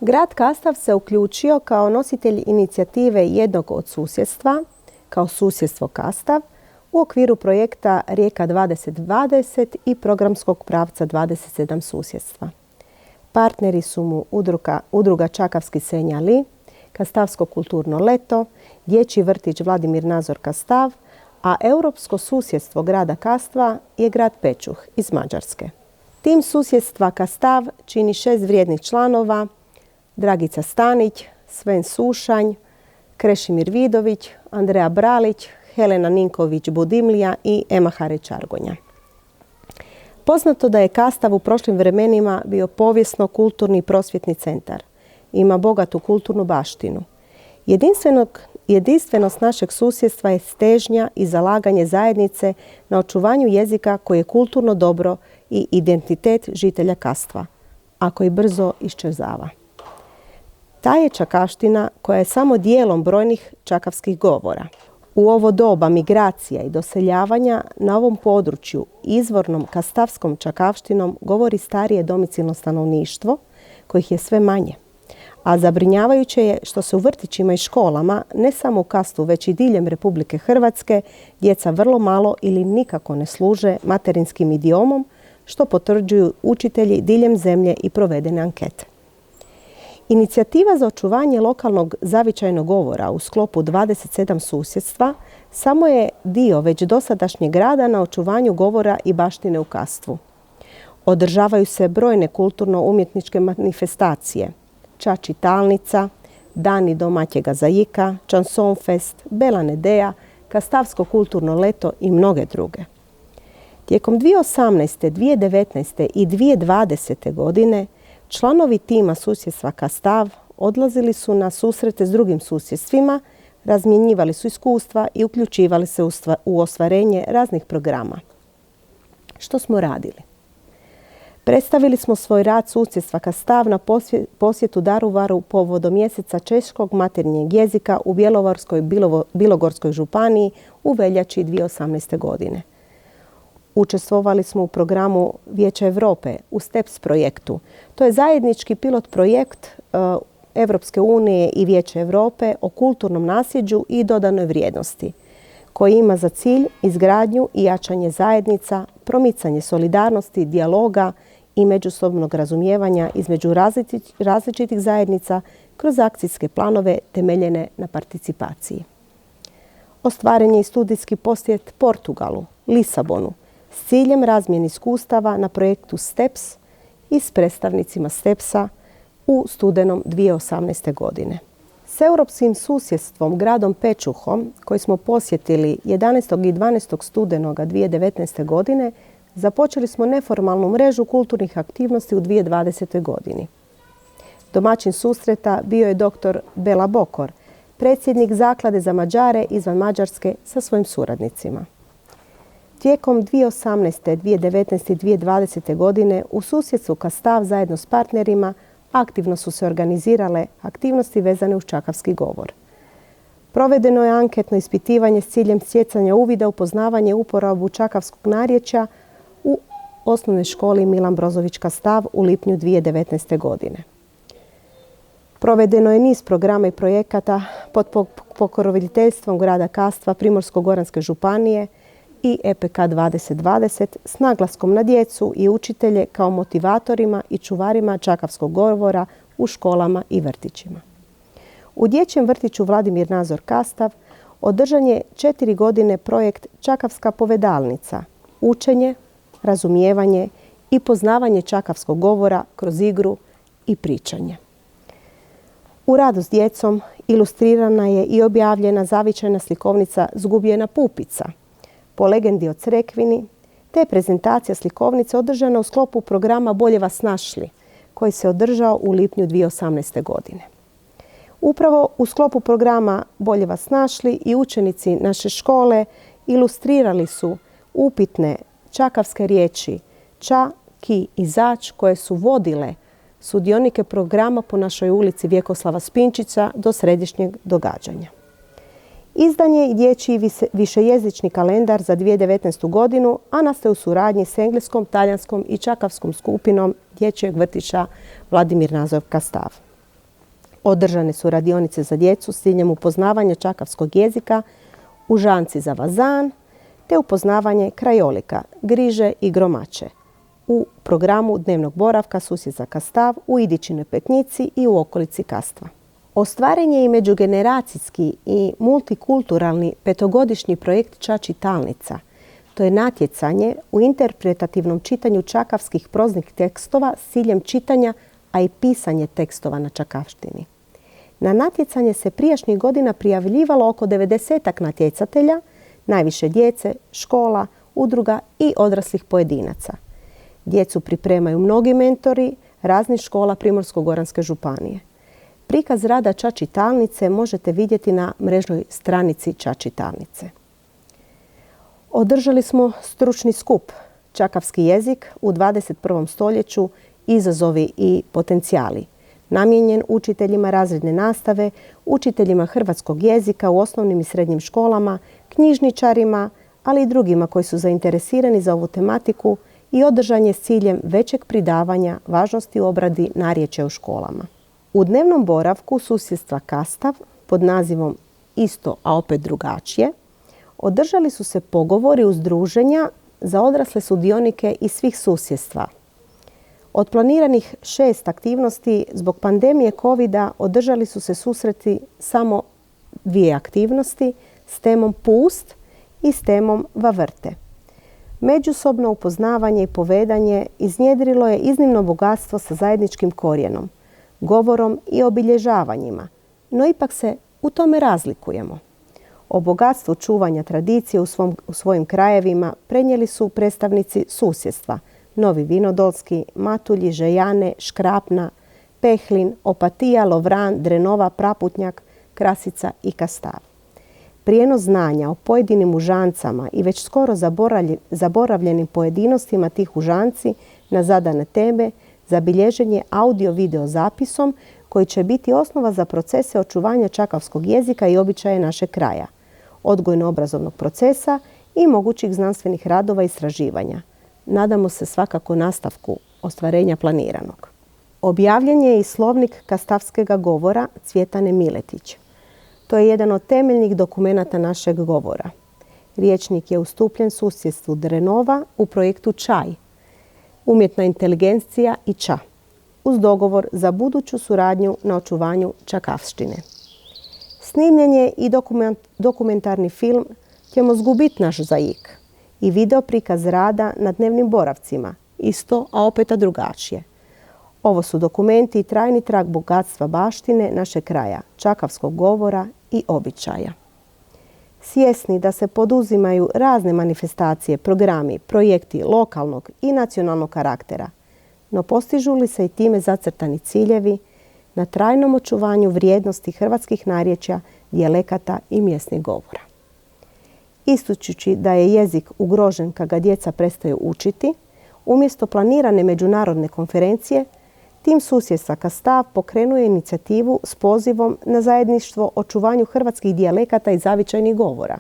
Grad Kastav se uključio kao nositelj inicijative Jednog od susjedstva, kao susjedstvo Kastav, u okviru projekta Rijeka 2020 i programskog pravca 27 susjedstva. Partneri su mu udruga Čakavski Senjali, Kastavsko kulturno leto, Dječji vrtić Vladimir Nazor Kastav, a europsko susjedstvo grada Kastva je grad Pečuh iz Mađarske. Tim susjedstva Kastav čini 6 vrijednih članova: Dragica Stanić, Sven Sušanj, Krešimir Vidović, Andreja Bralić, Helena Ninković-Budimlija i Ema Hareć-Argonja. Poznato da je Kastav u prošlim vremenima bio povijesno-kulturni i prosvjetni centar. Ima bogatu kulturnu baštinu. Jedinstvenost našeg susjedstva je težnja i zalaganje zajednice na očuvanju jezika koji je kulturno dobro i identitet žitelja Kastva, a koji brzo iščezava. Ta je čakavština koja je samo dijelom brojnih čakavskih govora. U ovo doba migracija i doseljavanja na ovom području izvornom kastavskom čakavštinom govori starije domicilno stanovništvo, kojih je sve manje. A zabrinjavajuće je što se u vrtićima i školama, ne samo u Kastvu, već i diljem Republike Hrvatske, djeca vrlo malo ili nikako ne služe materinskim idiomom, što potvrđuju učitelji diljem zemlje i provedene ankete. Inicijativa za očuvanje lokalnog zavičajnog govora u sklopu 27 susjedstva samo je dio već dosadašnjeg rada na očuvanju govora i baštine u Kastvu. Održavaju se brojne kulturno-umjetničke manifestacije: Ča čitalnica, Dani domaćega zajika, Chanson fest, Bela nedeja, Kastavsko kulturno leto i mnoge druge. Tijekom 2018., 2019. i 2020. godine članovi tima susjedstva Kastav odlazili su na susrete s drugim susjedstvima, razmjenjivali su iskustva i uključivali se u ostvarenje raznih programa. Što smo radili? Predstavili smo svoj rad susjedstva Kastav na posjetu Daruvaru povodom mjeseca češkog materinjeg jezika u Bjelovarsko-bilogorskoj županiji u veljači 2018. godine. Učestvovali smo u programu Vijeća Europe u STEPS projektu. To je zajednički pilot projekt Europske unije i Vijeća Europe o kulturnom nasljeđu i dodanoj vrijednosti, koji ima za cilj izgradnju i jačanje zajednica, promicanje solidarnosti, dijaloga i međusobnog razumijevanja između različitih zajednica kroz akcijske planove temeljene na participaciji. Ostvaren je i studijski posjet Portugalu, Lisabonu, s ciljem razmjene iskustava na projektu STEPS i s predstavnicima STEPS-a u studenom 2018. godine. S europskim susjedstvom gradom Pečuhom, koji smo posjetili 11. i 12. studenoga 2019. godine, započeli smo neformalnu mrežu kulturnih aktivnosti u 2020. godini. Domaćin susreta bio je dr. Bela Bokor, predsjednik Zaklade za Mađare izvan Mađarske sa svojim suradnicima. Tijekom 2018., 2019. i 2020. godine u susjedstvu Kastav zajedno s partnerima aktivno su se organizirale aktivnosti vezane uz čakavski govor. Provedeno je anketno ispitivanje s ciljem stjecanja uvida u poznavanje i uporabu čakavskog narječja u osnovnoj školi Milan Brozović Kastav u lipnju 2019. godine. Provedeno je niz programa i projekata pod pokroviteljstvom grada Kastva, Primorsko-goranske županije i EPK 2020 s naglaskom na djecu i učitelje kao motivatorima i čuvarima čakavskog govora u školama i vrtićima. U Dječjem vrtiću Vladimir Nazor Kastav održan je 4 godine projekt Čakavska povedalnica, učenje, razumijevanje i poznavanje čakavskog govora kroz igru i pričanje. U radu s djecom ilustrirana je i objavljena zavičajna slikovnica Zgubljena pupica, po legendi o Crekvini, te prezentacija slikovnice održana u sklopu programa Bolje vas našli, koji se održao u lipnju 2018. godine. Upravo u sklopu programa Bolje vas našli i učenici naše škole ilustrirali su upitne čakavske riječi ča, ki i zač koje su vodile sudionike programa po našoj ulici Vjekoslava Spinčića do središnjeg događanja. Izdan je i dječji višejezični kalendar za 2019. godinu, a nastaje u suradnji s engleskom, talijanskom i čakavskom skupinom Dječjeg vrtića Vladimir Nazor Kastav. Održane su radionice za djecu s ciljem upoznavanja čakavskog jezika, užanci za vazan, te upoznavanje krajolika, griže i gromače u programu dnevnog boravka susjedstva Kastav u Idičinoj Petnjici i u okolici Kastva. Ostvaren je i međugeneracijski i multikulturalni petogodišnji projekt Ča čitalnica. To je natjecanje u interpretativnom čitanju čakavskih proznih tekstova s ciljem čitanja, a i pisanje tekstova na čakavštini. Na natjecanje se prijašnjih godina prijavljivalo oko 90 natjecatelja, najviše djece, škola, udruga i odraslih pojedinaca. Djecu pripremaju mnogi mentori raznih škola Primorsko-goranske županije. Prikaz rada Ča čitalnice možete vidjeti na mrežnoj stranici Ča čitalnice. Održali smo stručni skup Čakavski jezik u 21. stoljeću, izazovi i potencijali, namijenjen učiteljima razredne nastave, učiteljima hrvatskog jezika u osnovnim i srednjim školama, knjižničarima, ali i drugima koji su zainteresirani za ovu tematiku, i održan je s ciljem većeg pridavanja važnosti u obradi narječja u školama. U dnevnom boravku susjedstva Kastav pod nazivom Isto, a opet drugačije, održali su se pogovori udruženja za odrasle sudionike iz svih susjedstva. Od planiranih 6 aktivnosti zbog pandemije covida održali su se susreti samo 2 aktivnosti s temom Pust i s temom Vavrte. Međusobno upoznavanje i povedanje iznjedrilo je iznimno bogatstvo sa zajedničkim korijenom, govorom i obilježavanjima, no ipak se u tome razlikujemo. O bogatstvu čuvanja tradicije u svojim krajevima prenijeli su predstavnici susjedstva Novi Vinodolski, Matulji, Žejane, Škrapna, Pehlin, Opatija, Lovran, Drenova, Praputnjak, Krasica i Kastav. Prijenos znanja o pojedinim užancama i već skoro zaboravljenim pojedinostima tih užanci na zadane teme zabilježen je audio-video zapisom koji će biti osnova za procese očuvanja čakavskog jezika i običaje našeg kraja, odgojno-obrazovnog procesa i mogućih znanstvenih radova i istraživanja. Nadamo se svakako nastavku ostvarenja planiranog. Objavljen je i slovnik kastavskega govora Cvjetane Miletić. To je jedan od temeljnih dokumenata našeg govora. Riječnik je ustupljen susjedstvu Drenova u projektu Čaj, umjetna inteligencija i Ča, uz dogovor za buduću suradnju na očuvanju čakavštine. Snimljen je i dokumentarni film Ćemo zgubit naš zaik i video prikaz rada na dnevnim boravcima, isto, a opet drugačije. Ovo su dokumenti i trajni trag bogatstva baštine našeg kraja, čakavskog govora i običaja. Svjesni da se poduzimaju razne manifestacije, programi, projekti lokalnog i nacionalnog karaktera, no postižu li se i time zacrtani ciljevi na trajnom očuvanju vrijednosti hrvatskih narječja, dijalekata i mjesnih govora. Ističući da je jezik ugrožen kad ga djeca prestaju učiti, umjesto planirane međunarodne konferencije, tim susjedstva Kastav pokrenuje inicijativu s pozivom na zajedništvo očuvanju hrvatskih dijalekata i zavičajnih govora.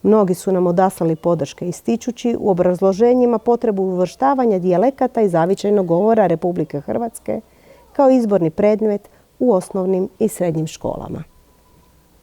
Mnogi su nam odaslali podrške ističući u obrazloženjima potrebu uvrštavanja dijalekata i zavičajnog govora Republike Hrvatske kao izborni predmet u osnovnim i srednjim školama.